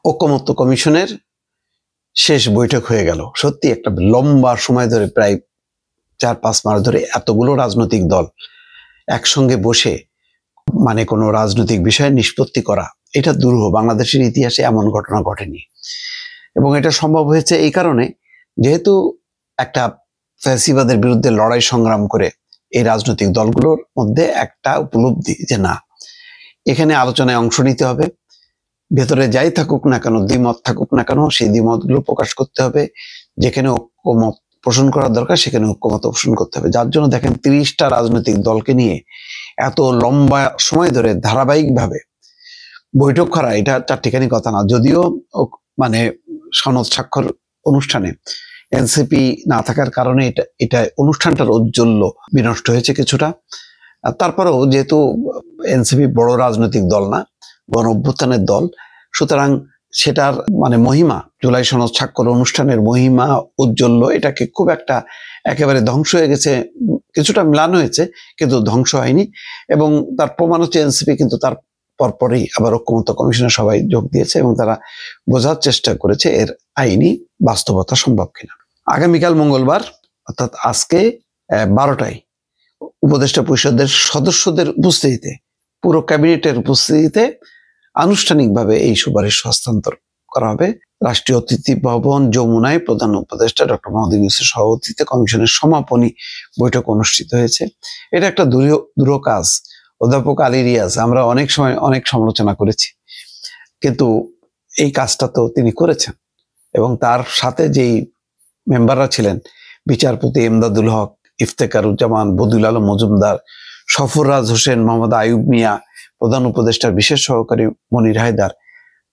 ঐকমত্য কমিশনের শেষ বৈঠক হয়ে গেল। সত্যি একটা লম্বা সময় ধরে, প্রায় 4-5 মাস ধরে এতগুলো রাজনৈতিক দল একসঙ্গে বসে কোনো রাজনৈতিক বিষয়ে নিষ্পত্তি করা, এটা দুরূহ। বাংলাদেশের ইতিহাসে এমন ঘটনা ঘটেনি। এবং এটা সম্ভব হয়েছে এই কারণে, যেহেতু একটা ফ্যাসিবাদের বিরুদ্ধে লড়াই সংগ্রাম করে এই রাজনৈতিক দলগুলোর মধ্যে একটা উপলব্ধি যে না, এখানে আলোচনায় অংশ নিতে হবে, ভেতরে যাই থাকুক না কেন, দ্বিমত থাকুক না কেন, সেই দ্বিমতগুলো প্রকাশ করতে হবে, যেখানে ঐক্যমত পোষণ করার দরকার সেখানে ঐক্যমত পোষণ করতে হবে। যার জন্য দেখেন 30টা রাজনৈতিক দলকে নিয়ে এত লম্বা সময় ধরে ধারাবাহিকভাবে বৈঠক করা, এটা চারটিখানি কথা না। যদিও সনদ স্বাক্ষর অনুষ্ঠানে এনসিপি না থাকার কারণে এটা অনুষ্ঠানটার ঔজ্জ্বল্য বিনষ্ট হয়েছে কিছুটা। তারপরেও যেহেতু এনসিপি বড় রাজনৈতিক দল না, গণ অভ্যুত্থানের দল, সুতরাং সেটার মহিমা, জুলাই সনদ স্বাক্ষর অনুষ্ঠানের মহিমা ঔজ্জ্বল্য, এটাকে খুব একটা একেবারে ধ্বংস হয়ে গেছে, কিছুটা ম্লান হয়েছে কিন্তু ধ্বংস হয়নি। এবং তার প্রমাণ হচ্ছে এনসিপি কিন্তু তার পরপরই আবার ঐকমত্য কমিশনের সবাই যোগ দিয়েছে এবং তারা বোঝার চেষ্টা করেছে এর আইনি বাস্তবতা সম্ভব কিনা। আগামীকাল মঙ্গলবার, অর্থাৎ আজকে 12টায় উপদেষ্টা পরিষদের সদস্যদের উপস্থিতিতে, পুরো ক্যাবিনেটের উপস্থিতিতে আনুষ্ঠানিকভাবে এই সুপারিশ হস্তান্তর করা হবে। রাষ্ট্রীয় অতিথি ভবন যমুনায় প্রধান উপদেষ্টা ডক্টর মোহাম্মদ ইউনূসের সভাপতিত্বে কমিশনের সমাপনী বৈঠক অনুষ্ঠিত হয়েছে। এটা একটা দূরহ কাজ। অধ্যাপক আলী রিয়াজ আমরা অনেক সময় অনেক সমালোচনা করেছি, কিন্তু এই কাজটা তো তিনি করেছেন। এবং তার সাথে যেই মেম্বাররা ছিলেন, বিচারপতি এমদাদুল হক, ইফতেখারুজ্জামান, বদিউল আলম মজুমদার, সফররাজ হোসেন, মোহাম্মদ আইয়ুব মিয়া, প্রধান উপদেষ্টার বিশেষ সহকারী মনির হায়দার,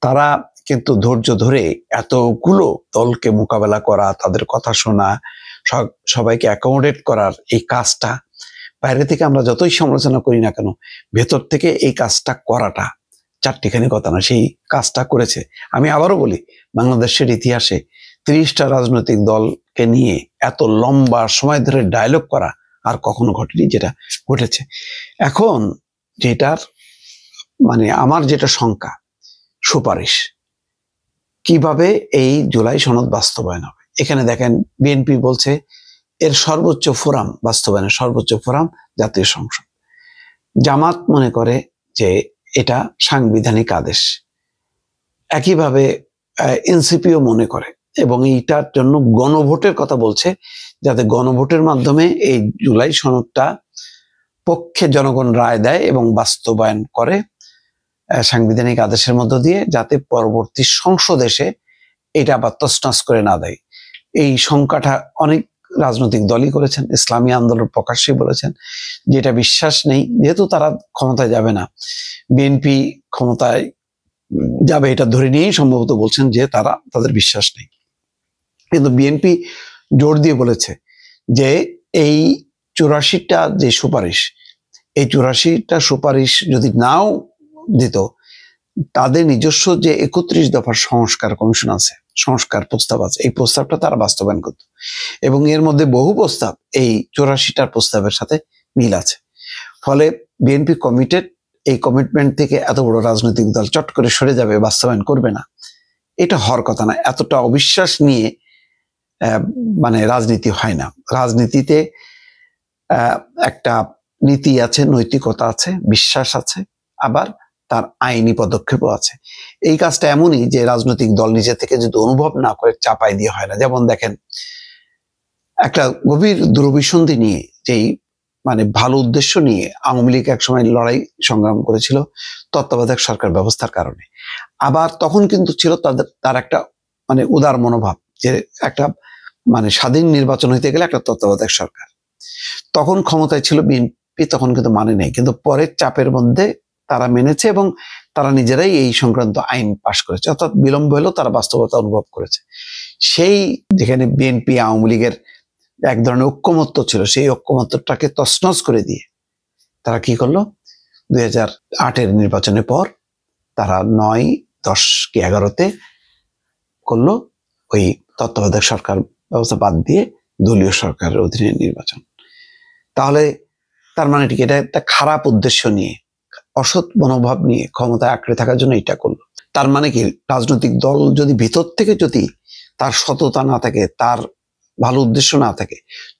তারা কিন্তু ধৈর্য ধরে এতগুলো দলকে মোকাবেলা করা, তাদের কথা শোনা, সবাইকে অ্যাকোমোডেট করার এই কাজটা, বাইরে থেকে আমরা যতই সমালোচনা করি না কেন, ভেতর থেকে এই কাজটা করাটা চারটিখানি কথা না, সেই কাজটা করেছে। আমি আবারও বলি, বাংলাদেশের ইতিহাসে 30টা রাজনৈতিক দলকে নিয়ে এত লম্বা সময় ধরে ডায়লগ করা আর কখনো ঘটেনি, যেটা ঘটেছে। এখন যেটার আমার যেটা শঙ্কা, সুপারিশ কিভাবে এই জুলাই সনদ বাস্তবায়ন হবে। এখানে দেখেন বিএনপি বলছে এর সর্বোচ্চ ফোরাম, বাস্তবায়নের সর্বোচ্চ ফোরাম জাতীয় সংসদ। জামাত মনে করে যে এটা সাংবিধানিক আদেশ। একইভাবে এনসিপিও মনে করে, এবং এইটার জন্য গণভোটের কথা বলছে, যাতে গণভোটের মাধ্যমে এই জুলাই সনদটা পক্ষে জনগণ রায় দেয় এবং বাস্তবায়ন করে সাংবিধানিক আদেশের মধ্য দিয়ে, যাতে পরবর্তী সংসদ এসে এটা আবার তছনছ করে না দেয়। এই শঙ্কাটা অনেক রাজনৈতিক দলই করেছেন, ইসলামী আন্দোলন প্রকাশ্যে বলেছেন যে এটা বিশ্বাস নেই, যেহেতু তারা ক্ষমতায় যাবে না, বিএনপি ক্ষমতায় যাবে এটা ধরে নিয়েই সম্ভবত বলছেন যে তাদের বিশ্বাস নেই। কিন্তু বিএনপি জোর দিয়ে বলেছে যে এই 84টা যে সুপারিশ, এই 84টা সুপারিশ যদি নাও দিত, তাদের নিজস্ব যে 31 দফার সংস্কার কমিশন আছে, সংস্কার প্রস্তাব আছে, এই প্রস্তাবটা তারা বাস্তবায়ন করত। এবং এর মধ্যে বহু প্রস্তাব এই 84টার প্রস্তাবের সাথে মিল আছে। ফলে বিএনপি কমিটেড, এই কমিটমেন্ট থেকে এত বড় রাজনৈতিক দল চট করে সরে যাবে, বাস্তবায়ন করবে না, এটা হওয়ার কথা না। এতটা অবিশ্বাস নিয়ে রাজনীতি হয় না। রাজনীতিতে একটা নীতি আছে, নৈতিকতা আছে, বিশ্বাস আছে, আবার তার আইনি পদক্ষেপও আছে। এই কাজটা এমনই যে রাজনৈতিক দল নিজে থেকে যদি অনুভব না করে চাপাই দিয়ে হয় না। যেমন দেখেন, একটা গভীর দুরভিসন্ধি নিয়ে, যেই ভালো উদ্দেশ্য নিয়ে আওয়ামী লীগ একসময় লড়াই সংগ্রাম করেছিল তত্ত্বাবধায়ক সরকার ব্যবস্থার কারণে। আবার তখন কিন্তু ছিল তার একটা উদার মনোভাব, যে একটা স্বাধীন নির্বাচন হইতে গেলে একটা তত্ত্বাবধায়ক সরকার। তখন ক্ষমতায় ছিল বিএনপি, তখন কিন্তু মানে নেই, কিন্তু পরের চাপের মধ্যে তারা মেনেছে এবং তারা নিজেরাই এই সংক্রান্ত আইন পাশ করেছে। অর্থাৎ বিলম্ব হলেও তারা বাস্তবতা অনুভব করেছে। সেই যেখানে বিএনপি আওয়ামী লীগের এক ধরনের ঐক্যমত্য ছিল, সেই ঐক্যমত্যটাকে তছনছ করে দিয়ে তারা কি করলো, 2008-এর নির্বাচনের পর তারা 9, 10 কি 11-তে করলো ওই তত্ত্বাবধায়ক সরকার ব্যবস্থা বাদ দিয়ে দলীয় সরকারের অধীনে নির্বাচন। তাহলে তার ঠিক এটা একটা খারাপ উদ্দেশ্য নিয়ে, অসৎ মনোভাব নিয়ে ক্ষমতায় আঁকড়ে থাকার জন্য এটা করলো। তার মানে কি, রাজনৈতিক দল যদি ভিতর থেকে যদি তার সততা না থাকে, তার ভালো উদ্দেশ্য না থাকে,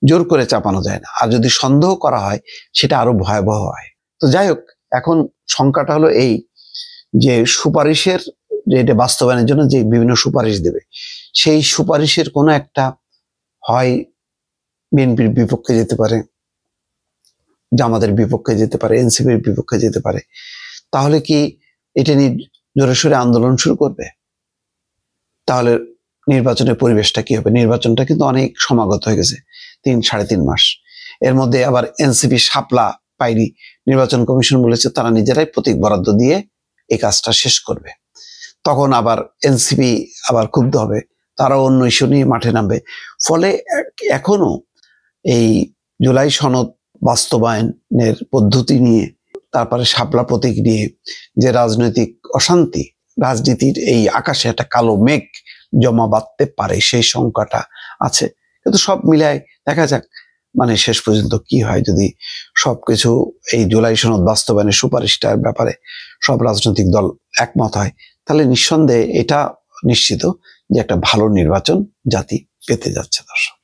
জোর করে চাপানো যায় না। আর যদি সন্দেহ করা হয় সেটা আরো ভয়াবহ হয়। তো যাই হোক, এখন সংখ্যাটা হলো এই যে সুপারিশের, যে এটা বাস্তবায়নের জন্য যে বিভিন্ন সুপারিশ দেবে, সেই সুপারিশের কোনো একটা হয় বিএনপির বিপক্ষে যেতে পারে, জামাতের বিপক্ষে যেতে পারে, এনসিপির বিপক্ষে যেতে পারে। তাহলে কি এটা নিয়ে জোরে সোরে আন্দোলন শুরু করবে? তাহলে নির্বাচনের পরিবেশটা কি হবে? নির্বাচনটা কিন্তু অনেক সমাগত হয়ে গেছে, 3-3.5 মাস। এর মধ্যে আবার এনসিপি শাপলা পায়নি, নির্বাচন কমিশন বলেছে তারা নিজেরাই প্রতীক বরাদ্দ দিয়ে এই কাজটা শেষ করবে। তখন আবার এনসিপি আবার ক্ষুব্ধ হবে, তারাও অন্য ইস্যু নিয়ে মাঠে নামবে। ফলে এখনো এই জুলাই সনদ বাস্তবায়নের পদ্ধতি নিয়ে, তারপরে শাপলা প্রতীক নিয়ে যে রাজনৈতিক অশান্তি, রাজনীতির এই আকাশে একটা কালো মেঘ জমা বাঁধতে পারে, সেই সংখ্যাটা আছে। কিন্তু সব মিলায় দেখা যাক মানে শেষ পর্যন্ত কি হয়। যদি সবকিছু এই জুলাই সনদ বাস্তবায়নের সুপারিশটার ব্যাপারে সব রাজনৈতিক দল একমত হয়, তাহলে নিঃসন্দেহে এটা নিশ্চিত যে একটা ভালো নির্বাচন জাতি পেতে যাচ্ছে। দর্শক।